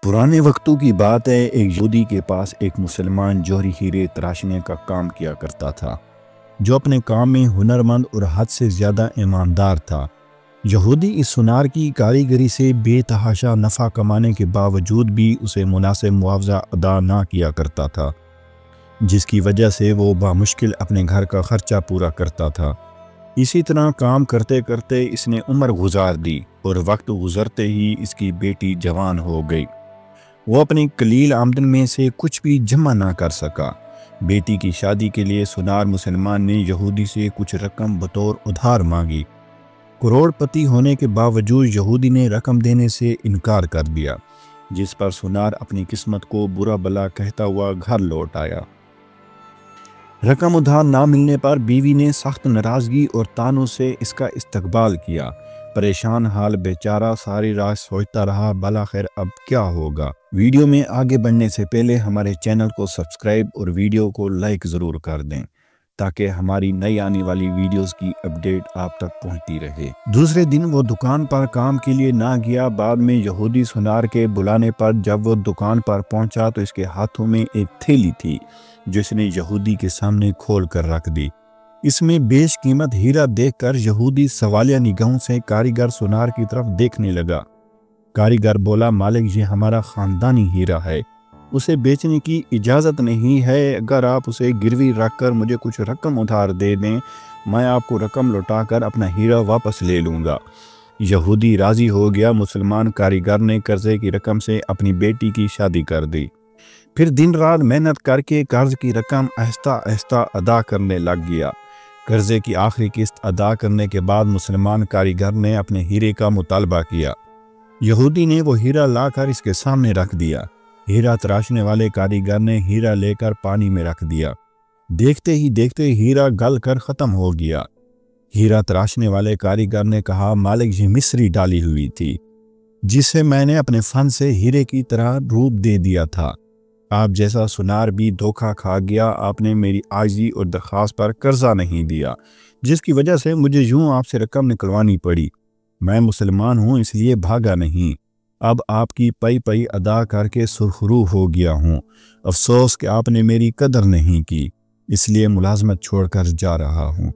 पुराने वक्तों की बात है। एक यहूदी के पास एक मुसलमान जौहरी हीरे तराशने का काम किया करता था, जो अपने काम में हुनरमंद और हद से ज़्यादा ईमानदार था। यहूदी इस सुनार की कारीगरी से बेतहाशा नफ़ा कमाने के बावजूद भी उसे मुनासिब मुआवजा अदा ना किया करता था, जिसकी वजह से वो बामुश्किल अपने घर का खर्चा पूरा करता था। इसी तरह काम करते करते इसने उम्र गुजार दी और वक्त गुजरते ही इसकी बेटी जवान हो गई। वो अपनी कलील आमदन में से कुछ भी जमा ना कर सका। बेटी की शादी के लिए सुनार मुसलमान ने यहूदी से कुछ रकम बतौर उधार मांगी। करोड़पति होने के बावजूद यहूदी ने रकम देने से इनकार कर दिया, जिस पर सुनार अपनी किस्मत को बुरा भला कहता हुआ घर लौट आया। रकम उधार ना मिलने पर बीवी ने सख्त नाराज़गी और तानों से इसका इस्तकबाल किया। परेशान हाल बेचारा सारी रात सोचता रहा, भला खैर अब क्या होगा। वीडियो में आगे बढ़ने से पहले हमारे चैनल को सब्सक्राइब और वीडियो को लाइक ज़रूर कर दें, ताकि हमारी नई आने वाली वीडियोस की अपडेट आप तक पहुंचती रहे। दूसरे दिन वो दुकान पर काम के लिए ना गया। बाद में यहूदी सुनार के बुलाने पर जब वो दुकान पर पहुंचा तो इसके हाथों में एक थैली थी, जो इसने यहूदी के सामने खोल कर रख दी। इसमें बेशकीमत हीरा देखकर यहूदी सवालिया निगाहों से कारीगर सुनार की तरफ देखने लगा। कारीगर बोला, मालिक, ये हमारा ख़ानदानी हीरा है, उसे बेचने की इजाज़त नहीं है। अगर आप उसे गिरवी रखकर मुझे कुछ रकम उधार दे दें, मैं आपको रकम लौटाकर अपना हीरा वापस ले लूँगा। यहूदी राज़ी हो गया। मुसलमान कारीगर ने कर्ज़े की रकम से अपनी बेटी की शादी कर दी। फिर दिन रात मेहनत करके कर्ज की रकम आहिस्ता आहिस्ता अदा करने लग गया। कर्ज़े की आखिरी किस्त अदा करने के बाद मुसलमान कारीगर ने अपने हीरे का मुतालबा किया। यहूदी ने वो हीरा लाकर इसके सामने रख दिया। हीरा तराशने वाले कारीगर ने हीरा लेकर पानी में रख दिया। देखते ही देखते हीरा गल कर ख़त्म हो गया। हीरा तराशने वाले कारीगर ने कहा, मालिक, ये मिस्री डाली हुई थी, जिसे मैंने अपने फन से हीरे की तरह रूप दे दिया था। आप जैसा सुनार भी धोखा खा गया। आपने मेरी आजी और दरख्वास्त पर कर्जा नहीं दिया, जिसकी वजह से मुझे यूं आपसे रकम निकलवानी पड़ी। मैं मुसलमान हूं, इसलिए भागा नहीं। अब आपकी पई पई अदा करके सुरखरू हो गया हूँ। अफसोस कि आपने मेरी कदर नहीं की, इसलिए मुलाजमत छोड़कर जा रहा हूँ।